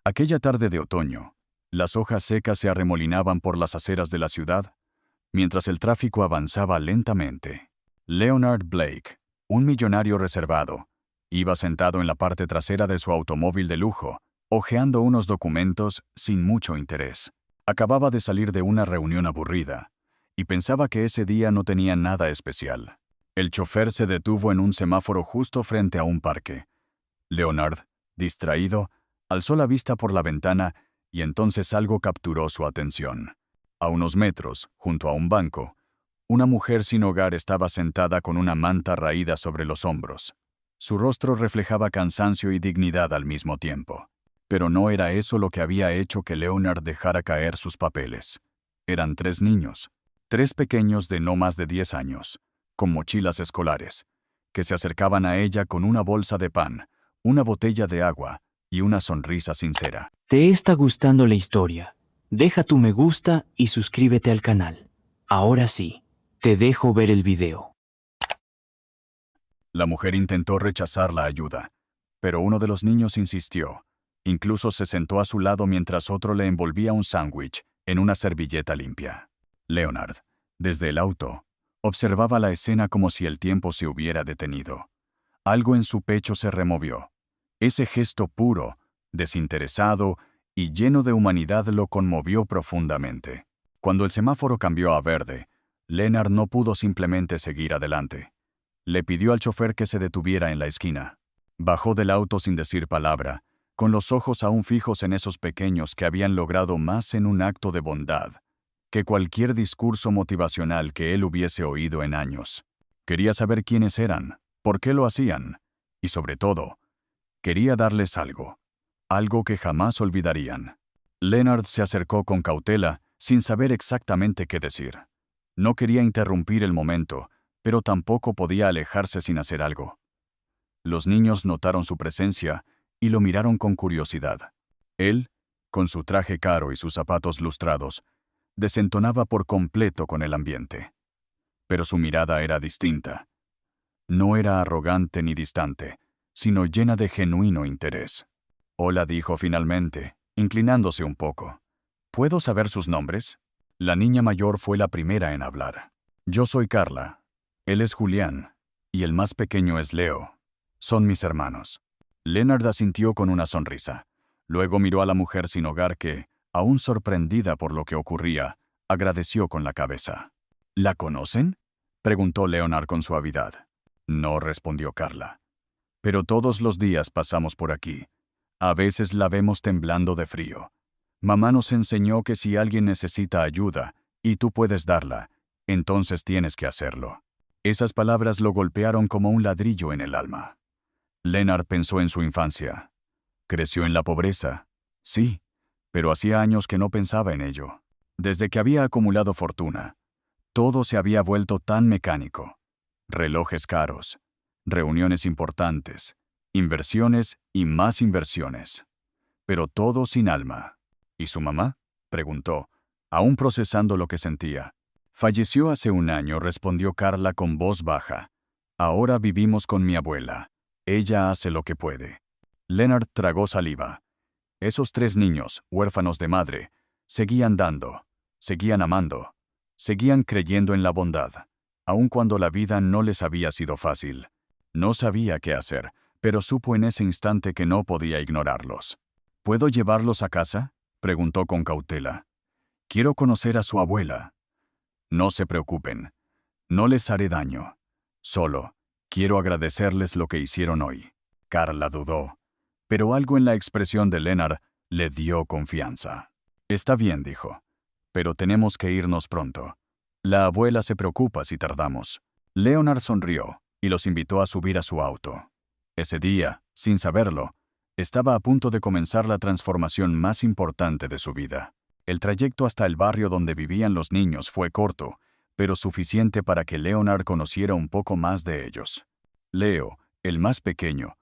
Aquella tarde de otoño, las hojas secas se arremolinaban por las aceras de la ciudad, mientras el tráfico avanzaba lentamente. Leonard Blake, un millonario reservado, iba sentado en la parte trasera de su automóvil de lujo, hojeando unos documentos sin mucho interés. Acababa de salir de una reunión aburrida, y pensaba que ese día no tenía nada especial. El chofer se detuvo en un semáforo justo frente a un parque. Leonard, distraído, alzó la vista por la ventana y entonces algo capturó su atención. A unos metros, junto a un banco, una mujer sin hogar estaba sentada con una manta raída sobre los hombros. Su rostro reflejaba cansancio y dignidad al mismo tiempo. Pero no era eso lo que había hecho que Leonard dejara caer sus papeles. Eran 3 niños, 3 pequeños de no más de 10 años, con mochilas escolares, que se acercaban a ella con una bolsa de pan, una botella de agua y una sonrisa sincera. ¿Te está gustando la historia? Deja tu me gusta y suscríbete al canal. Ahora sí, te dejo ver el video. La mujer intentó rechazar la ayuda, pero uno de los niños insistió. Incluso se sentó a su lado mientras otro le envolvía un sándwich en una servilleta limpia. Leonard, desde el auto, observaba la escena como si el tiempo se hubiera detenido. Algo en su pecho se removió. Ese gesto puro, desinteresado y lleno de humanidad lo conmovió profundamente. Cuando el semáforo cambió a verde, Leonard no pudo simplemente seguir adelante. Le pidió al chofer que se detuviera en la esquina. Bajó del auto sin decir palabra, con los ojos aún fijos en esos pequeños que habían logrado más en un acto de bondad que cualquier discurso motivacional que él hubiese oído en años. Quería saber quiénes eran, por qué lo hacían, y sobre todo, quería darles algo que jamás olvidarían. Leonard se acercó con cautela, sin saber exactamente qué decir. No quería interrumpir el momento, pero tampoco podía alejarse sin hacer algo. Los niños notaron su presencia y lo miraron con curiosidad. Él, con su traje caro y sus zapatos lustrados, desentonaba por completo con el ambiente. Pero su mirada era distinta. No era arrogante ni distante, sino llena de genuino interés. Hola, dijo finalmente, inclinándose un poco. ¿Puedo saber sus nombres? La niña mayor fue la primera en hablar. Yo soy Carla. Él es Julián. Y el más pequeño es Leo. Son mis hermanos. Leonard asintió con una sonrisa. Luego miró a la mujer sin hogar que, aún sorprendida por lo que ocurría, agradeció con la cabeza. ¿La conocen?, preguntó Leonard con suavidad. No, respondió Carla. Pero todos los días pasamos por aquí. A veces la vemos temblando de frío. Mamá nos enseñó que si alguien necesita ayuda, y tú puedes darla, entonces tienes que hacerlo. Esas palabras lo golpearon como un ladrillo en el alma. Leonard pensó en su infancia. ¿Creció en la pobreza? Sí, pero hacía años que no pensaba en ello. Desde que había acumulado fortuna, todo se había vuelto tan mecánico. Relojes caros, reuniones importantes, inversiones y más inversiones. Pero todo sin alma. ¿Y su mamá?, preguntó, aún procesando lo que sentía. Falleció hace 1 año, respondió Carla con voz baja. Ahora vivimos con mi abuela. Ella hace lo que puede. Leonard tragó saliva. Esos 3 niños, huérfanos de madre, seguían dando, seguían amando, seguían creyendo en la bondad, aun cuando la vida no les había sido fácil. No sabía qué hacer, pero supo en ese instante que no podía ignorarlos. ¿Puedo llevarlos a casa?, preguntó con cautela. Quiero conocer a su abuela. No se preocupen. No les haré daño. Solo, quiero agradecerles lo que hicieron hoy. Carla dudó, pero algo en la expresión de Leonard le dio confianza. Está bien, dijo, pero tenemos que irnos pronto. La abuela se preocupa si tardamos. Leonard sonrió y los invitó a subir a su auto. Ese día, sin saberlo, estaba a punto de comenzar la transformación más importante de su vida. El trayecto hasta el barrio donde vivían los niños fue corto, pero suficiente para que Leonard conociera un poco más de ellos. Leo, el más pequeño,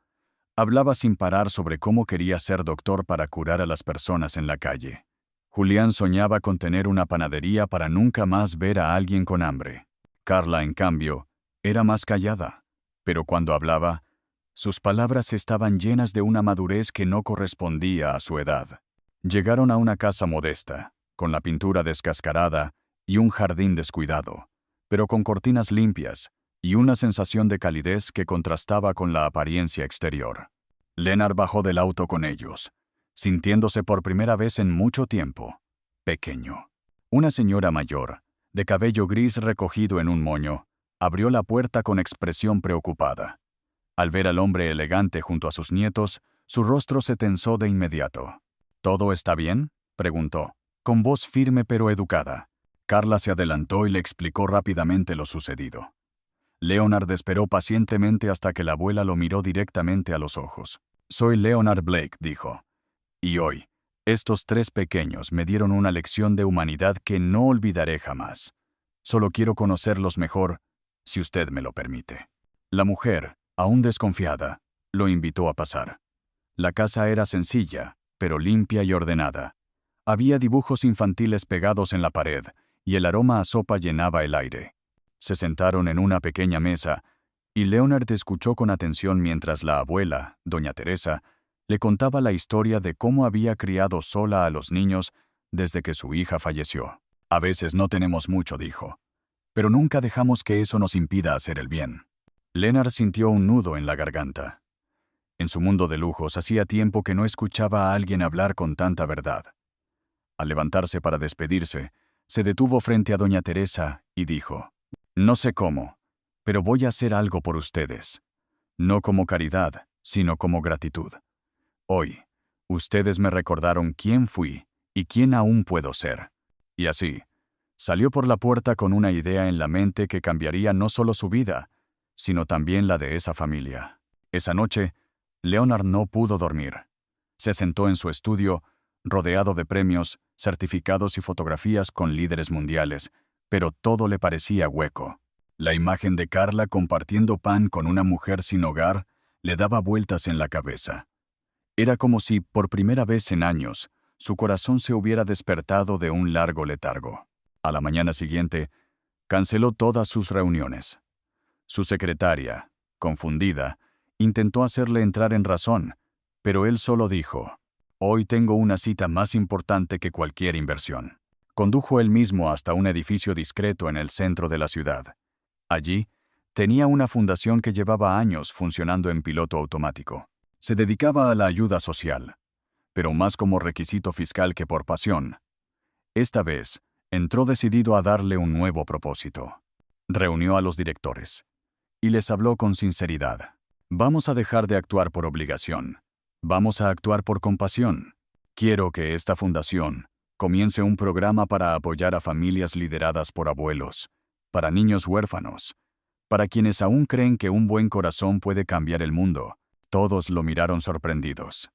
hablaba sin parar sobre cómo quería ser doctor para curar a las personas en la calle. Julián soñaba con tener una panadería para nunca más ver a alguien con hambre. Carla, en cambio, era más callada, pero cuando hablaba, Sus palabras estaban llenas de una madurez que no correspondía a su edad. Llegaron a una casa modesta, con la pintura descascarada y un jardín descuidado, pero con cortinas limpias y una sensación de calidez que contrastaba con la apariencia exterior. Leonard bajó del auto con ellos, sintiéndose por primera vez en mucho tiempo pequeño. Una señora mayor, de cabello gris recogido en un moño, abrió la puerta con expresión preocupada. Al ver al hombre elegante junto a sus nietos, su rostro se tensó de inmediato. ¿Todo está bien?, preguntó, con voz firme pero educada. Carla se adelantó y le explicó rápidamente lo sucedido. Leonard esperó pacientemente hasta que la abuela lo miró directamente a los ojos. «Soy Leonard Blake», dijo. «Y hoy, estos 3 pequeños me dieron una lección de humanidad que no olvidaré jamás. Solo quiero conocerlos mejor, si usted me lo permite». La mujer, aún desconfiada, lo invitó a pasar. La casa era sencilla, pero limpia y ordenada. Había dibujos infantiles pegados en la pared, y el aroma a sopa llenaba el aire. Se sentaron en una pequeña mesa, y Leonard escuchó con atención mientras la abuela, doña Teresa, le contaba la historia de cómo había criado sola a los niños desde que su hija falleció. «A veces no tenemos mucho», dijo, «pero nunca dejamos que eso nos impida hacer el bien». Leonard sintió un nudo en la garganta. En su mundo de lujos hacía tiempo que no escuchaba a alguien hablar con tanta verdad. Al levantarse para despedirse, se detuvo frente a doña Teresa y dijo: «No sé cómo, pero voy a hacer algo por ustedes. No como caridad, sino como gratitud. Hoy, ustedes me recordaron quién fui y quién aún puedo ser». Y así, salió por la puerta con una idea en la mente que cambiaría no solo su vida, sino también la de esa familia. Esa noche, Leonard no pudo dormir. Se sentó en su estudio, rodeado de premios, certificados y fotografías con líderes mundiales, pero todo le parecía hueco. La imagen de Carla compartiendo pan con una mujer sin hogar le daba vueltas en la cabeza. Era como si, por primera vez en años, su corazón se hubiera despertado de un largo letargo. A la mañana siguiente, canceló todas sus reuniones. Su secretaria, confundida, intentó hacerle entrar en razón, pero él solo dijo: «Hoy tengo una cita más importante que cualquier inversión». Condujo él mismo hasta un edificio discreto en el centro de la ciudad. Allí, tenía una fundación que llevaba años funcionando en piloto automático. Se dedicaba a la ayuda social, pero más como requisito fiscal que por pasión. Esta vez, entró decidido a darle un nuevo propósito. Reunió a los directores y les habló con sinceridad. «Vamos a dejar de actuar por obligación. Vamos a actuar por compasión. Quiero que esta fundación comience un programa para apoyar a familias lideradas por abuelos, para niños huérfanos, para quienes aún creen que un buen corazón puede cambiar el mundo». Todos lo miraron sorprendidos.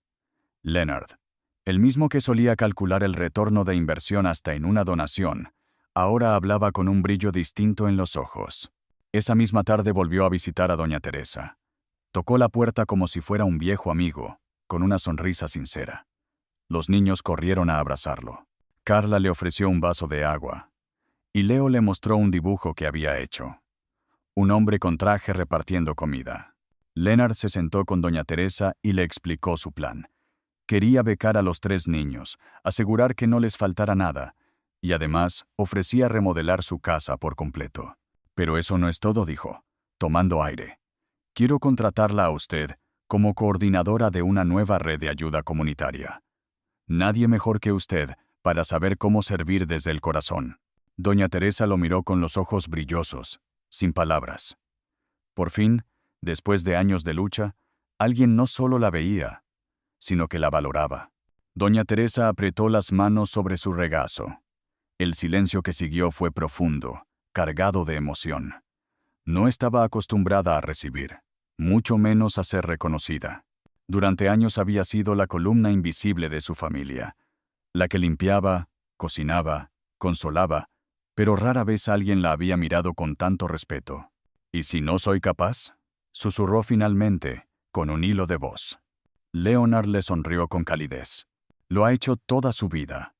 Leonard, el mismo que solía calcular el retorno de inversión hasta en una donación, ahora hablaba con un brillo distinto en los ojos. Esa misma tarde volvió a visitar a doña Teresa. Tocó la puerta como si fuera un viejo amigo, con una sonrisa sincera. Los niños corrieron a abrazarlo. Carla le ofreció un vaso de agua, y Leo le mostró un dibujo que había hecho. Un hombre con traje repartiendo comida. Leonard se sentó con doña Teresa y le explicó su plan. Quería becar a los 3 niños, asegurar que no les faltara nada, y además ofrecía remodelar su casa por completo. «Pero eso no es todo», dijo, tomando aire. «Quiero contratarla a usted como coordinadora de una nueva red de ayuda comunitaria. Nadie mejor que usted para saber cómo servir desde el corazón». Doña Teresa lo miró con los ojos brillosos, sin palabras. Por fin, después de años de lucha, alguien no solo la veía, sino que la valoraba. Doña Teresa apretó las manos sobre su regazo. El silencio que siguió fue profundo, cargado de emoción. No estaba acostumbrada a recibir, mucho menos a ser reconocida. Durante años había sido la columna invisible de su familia, la que limpiaba, cocinaba, consolaba, pero rara vez alguien la había mirado con tanto respeto. «¿Y si no soy capaz?», susurró finalmente, con un hilo de voz. Leonard le sonrió con calidez. «Lo ha hecho toda su vida.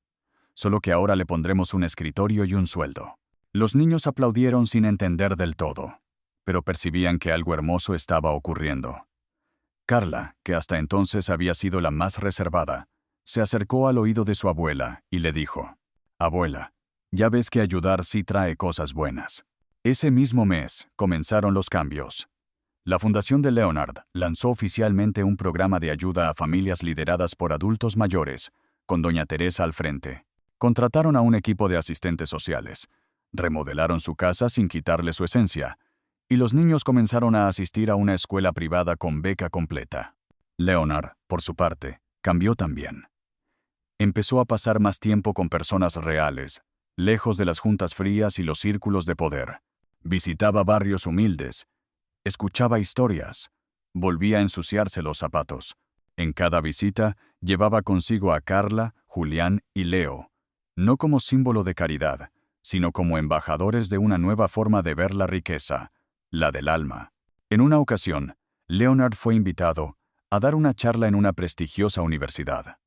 Solo que ahora le pondremos un escritorio y un sueldo». Los niños aplaudieron sin entender del todo, pero percibían que algo hermoso estaba ocurriendo. Carla, que hasta entonces había sido la más reservada, se acercó al oído de su abuela y le dijo: «Abuela, ya ves que ayudar sí trae cosas buenas». Ese mismo mes comenzaron los cambios. La Fundación de Leonard lanzó oficialmente un programa de ayuda a familias lideradas por adultos mayores, con doña Teresa al frente. Contrataron a un equipo de asistentes sociales, remodelaron su casa sin quitarle su esencia, y los niños comenzaron a asistir a una escuela privada con beca completa. Leonard, por su parte, cambió también. Empezó a pasar más tiempo con personas reales, lejos de las juntas frías y los círculos de poder. Visitaba barrios humildes, escuchaba historias, volvía a ensuciarse los zapatos. En cada visita llevaba consigo a Carla, Julián y Leo, no como símbolo de caridad, sino como embajadores de una nueva forma de ver la riqueza, la del alma. En una ocasión, Leonard fue invitado a dar una charla en una prestigiosa universidad.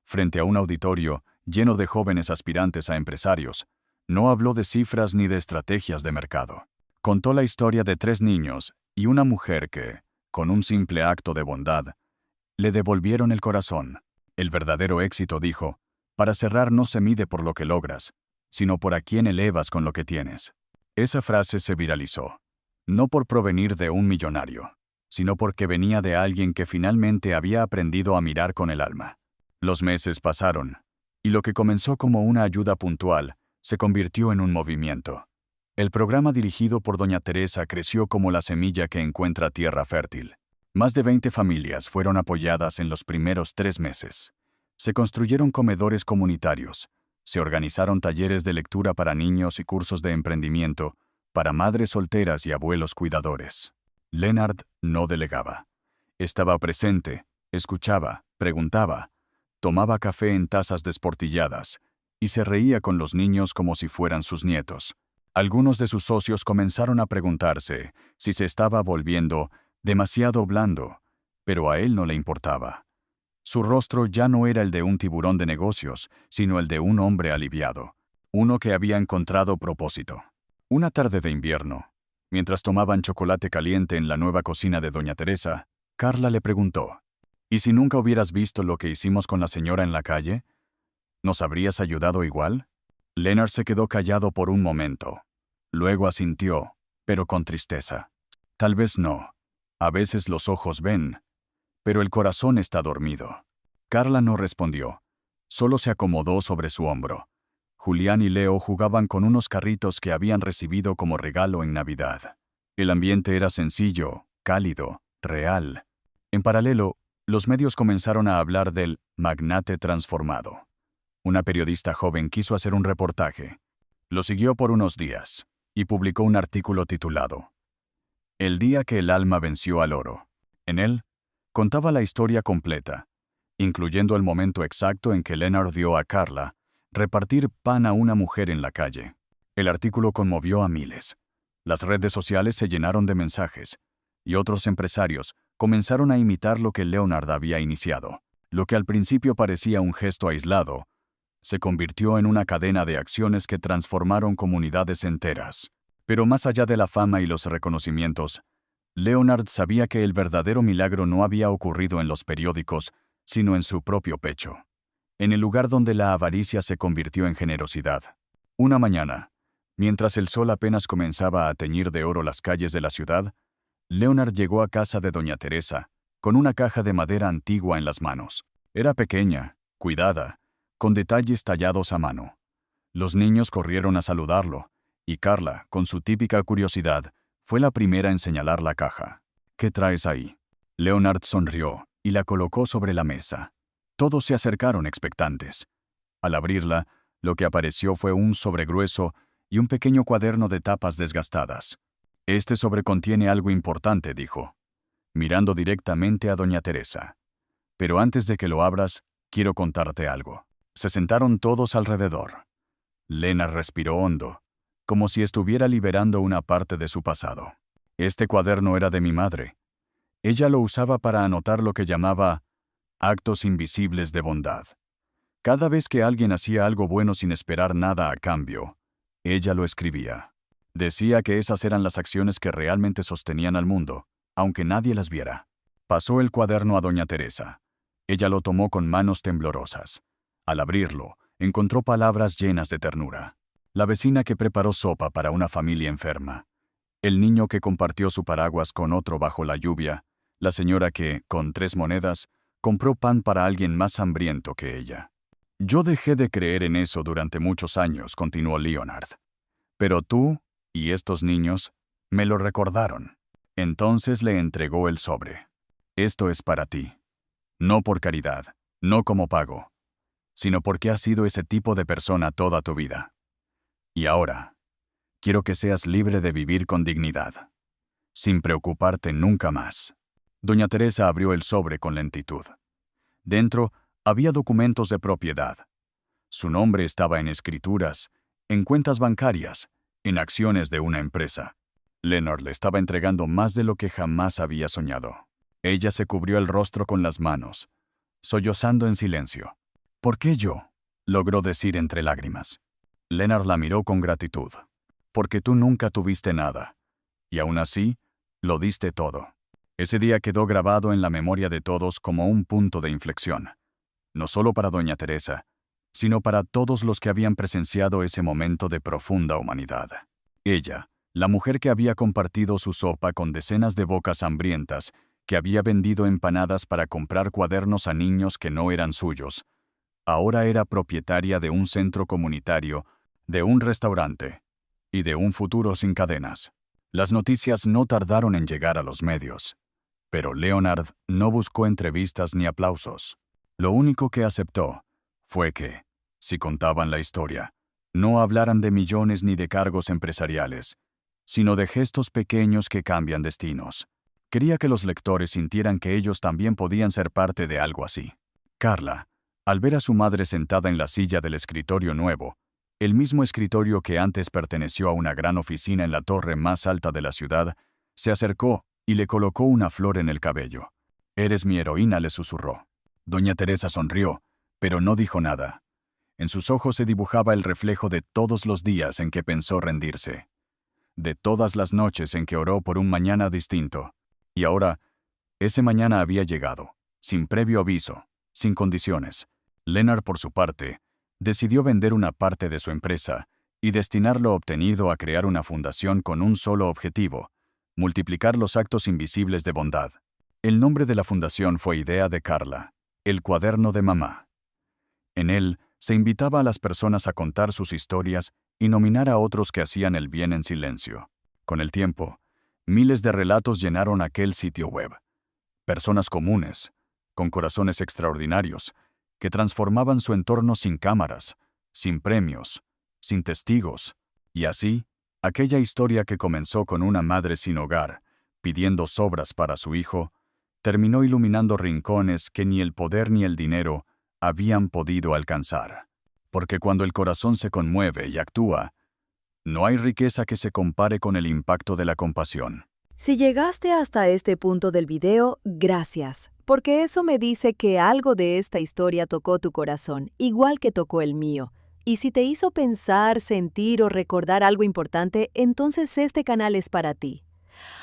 Frente a un auditorio lleno de jóvenes aspirantes a empresarios, no habló de cifras ni de estrategias de mercado. Contó la historia de 3 niños y una mujer que, con un simple acto de bondad, le devolvieron el corazón. El verdadero éxito, dijo, para cerrar, no se mide por lo que logras, sino por a quién elevas con lo que tienes. Esa frase se viralizó, no por provenir de un millonario, sino porque venía de alguien que finalmente había aprendido a mirar con el alma. Los meses pasaron, y lo que comenzó como una ayuda puntual se convirtió en un movimiento. El programa dirigido por doña Teresa creció como la semilla que encuentra tierra fértil. Más de 20 familias fueron apoyadas en los primeros 3 meses. Se construyeron comedores comunitarios, se organizaron talleres de lectura para niños y cursos de emprendimiento para madres solteras y abuelos cuidadores. Leonard no delegaba. Estaba presente, escuchaba, preguntaba, tomaba café en tazas desportilladas y se reía con los niños como si fueran sus nietos. Algunos de sus socios comenzaron a preguntarse si se estaba volviendo demasiado blando, pero a él no le importaba. Su rostro ya no era el de un tiburón de negocios, sino el de un hombre aliviado, uno que había encontrado propósito. Una tarde de invierno, mientras tomaban chocolate caliente en la nueva cocina de doña Teresa, Carla le preguntó: «¿Y si nunca hubieras visto lo que hicimos con la señora en la calle? ¿Nos habrías ayudado igual?». Leonard se quedó callado por un momento. Luego asintió, pero con tristeza. «Tal vez no. A veces los ojos ven, pero el corazón está dormido». Carla no respondió. Solo se acomodó sobre su hombro. Julián y Leo jugaban con unos carritos que habían recibido como regalo en Navidad. El ambiente era sencillo, cálido, real. En paralelo, los medios comenzaron a hablar del magnate transformado. Una periodista joven quiso hacer un reportaje. Lo siguió por unos días y publicó un artículo titulado «El día que el alma venció al oro». En él, contaba la historia completa, incluyendo el momento exacto en que Leonard vio a Carla repartir pan a una mujer en la calle. El artículo conmovió a miles. Las redes sociales se llenaron de mensajes, y otros empresarios comenzaron a imitar lo que Leonard había iniciado. Lo que al principio parecía un gesto aislado, se convirtió en una cadena de acciones que transformaron comunidades enteras. Pero más allá de la fama y los reconocimientos, Leonard sabía que el verdadero milagro no había ocurrido en los periódicos, sino en su propio pecho, en el lugar donde la avaricia se convirtió en generosidad. Una mañana, mientras el sol apenas comenzaba a teñir de oro las calles de la ciudad, Leonard llegó a casa de doña Teresa, con una caja de madera antigua en las manos. Era pequeña, cuidada, con detalles tallados a mano. Los niños corrieron a saludarlo, y Carla, con su típica curiosidad, fue la primera en señalar la caja. «¿Qué traes ahí?». Leonard sonrió y la colocó sobre la mesa. Todos se acercaron expectantes. Al abrirla, lo que apareció fue un sobre grueso y un pequeño cuaderno de tapas desgastadas. «Este sobre contiene algo importante», dijo, mirando directamente a doña Teresa. «Pero antes de que lo abras, quiero contarte algo». Se sentaron todos alrededor. Leonard respiró hondo, como si estuviera liberando una parte de su pasado. «Este cuaderno era de mi madre. Ella lo usaba para anotar lo que llamaba actos invisibles de bondad. Cada vez que alguien hacía algo bueno sin esperar nada a cambio, ella lo escribía. Decía que esas eran las acciones que realmente sostenían al mundo, aunque nadie las viera». Pasó el cuaderno a doña Teresa. Ella lo tomó con manos temblorosas. Al abrirlo, encontró palabras llenas de ternura. La vecina que preparó sopa para una familia enferma. El niño que compartió su paraguas con otro bajo la lluvia. La señora que, con 3 monedas, compró pan para alguien más hambriento que ella. Yo dejé de creer en eso durante muchos años, continuó Leonard. Pero tú y estos niños me lo recordaron. Entonces le entregó el sobre. Esto es para ti. No por caridad, no como pago, sino porque has sido ese tipo de persona toda tu vida. Y ahora, quiero que seas libre de vivir con dignidad, sin preocuparte nunca más. Doña Teresa abrió el sobre con lentitud. Dentro había documentos de propiedad. Su nombre estaba en escrituras, en cuentas bancarias, en acciones de una empresa. Leonard le estaba entregando más de lo que jamás había soñado. Ella se cubrió el rostro con las manos, sollozando en silencio. ¿Por qué yo?, logró decir entre lágrimas. Leonard la miró con gratitud. Porque tú nunca tuviste nada, y aún así, lo diste todo. Ese día quedó grabado en la memoria de todos como un punto de inflexión. No solo para doña Teresa, sino para todos los que habían presenciado ese momento de profunda humanidad. Ella, la mujer que había compartido su sopa con decenas de bocas hambrientas, que había vendido empanadas para comprar cuadernos a niños que no eran suyos, ahora era propietaria de un centro comunitario, de un restaurante y de un futuro sin cadenas. Las noticias no tardaron en llegar a los medios, pero Leonard no buscó entrevistas ni aplausos. Lo único que aceptó fue que, si contaban la historia, no hablaran de millones ni de cargos empresariales, sino de gestos pequeños que cambian destinos. Quería que los lectores sintieran que ellos también podían ser parte de algo así. Carla, al ver a su madre sentada en la silla del escritorio nuevo, el mismo escritorio que antes perteneció a una gran oficina en la torre más alta de la ciudad, se acercó y le colocó una flor en el cabello. «Eres mi heroína», le susurró. Doña Teresa sonrió, pero no dijo nada. En sus ojos se dibujaba el reflejo de todos los días en que pensó rendirse, de todas las noches en que oró por un mañana distinto. Y ahora, ese mañana había llegado, sin previo aviso, sin condiciones. Leonard, por su parte, decidió vender una parte de su empresa y destinar lo obtenido a crear una fundación con un solo objetivo: multiplicar los actos invisibles de bondad. El nombre de la fundación fue idea de Carla, El Cuaderno de Mamá. En él se invitaba a las personas a contar sus historias y nominar a otros que hacían el bien en silencio. Con el tiempo, miles de relatos llenaron aquel sitio web. Personas comunes, con corazones extraordinarios, que transformaban su entorno sin cámaras, sin premios, sin testigos. Y así, aquella historia que comenzó con una madre sin hogar, pidiendo sobras para su hijo, terminó iluminando rincones que ni el poder ni el dinero habían podido alcanzar. Porque cuando el corazón se conmueve y actúa, no hay riqueza que se compare con el impacto de la compasión. Si llegaste hasta este punto del video, gracias, porque eso me dice que algo de esta historia tocó tu corazón, igual que tocó el mío. Y si te hizo pensar, sentir o recordar algo importante, entonces este canal es para ti.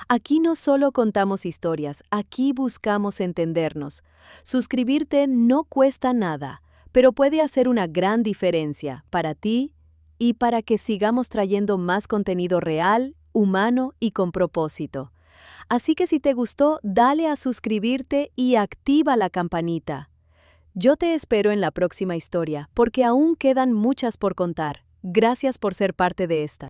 Aquí no solo contamos historias, aquí buscamos entendernos. Suscribirte no cuesta nada, pero puede hacer una gran diferencia para ti y para que sigamos trayendo más contenido real, humano y con propósito. Así que si te gustó, dale a suscribirte y activa la campanita. Yo te espero en la próxima historia, porque aún quedan muchas por contar. Gracias por ser parte de esta.